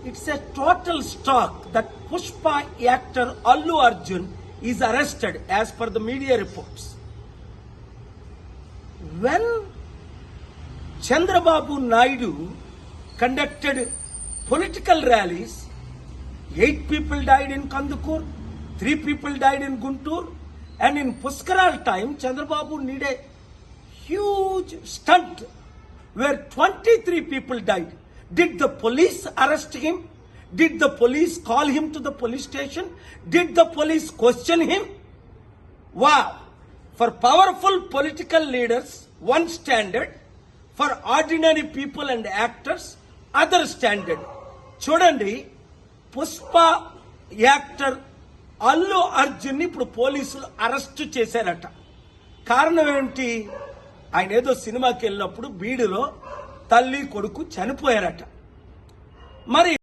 It's a total shock that Pushpa actor Allu Arjun is arrested as per the media reports. When Chandrababu Naidu conducted political rallies, 8 people died in Kandukur, 3 people died in Guntur, and in Puskaral time, Chandrababu needed a huge stunt where 23 people died. Did the police arrest him? Did the police call him to the police station? Did the police question him? Wow! For powerful political leaders, one standard. For ordinary people and actors, other standard. చూడండి, Pushpa actor Allu Arjun ఇప్పుడు పోలీసులు arrest చేశారట. కారణం ఏంటి? ఆయన ఏదో సినిమాకి వెళ్ళినప్పుడు బీడులో తల్లి కొడుకు చనిపోయారట. మరి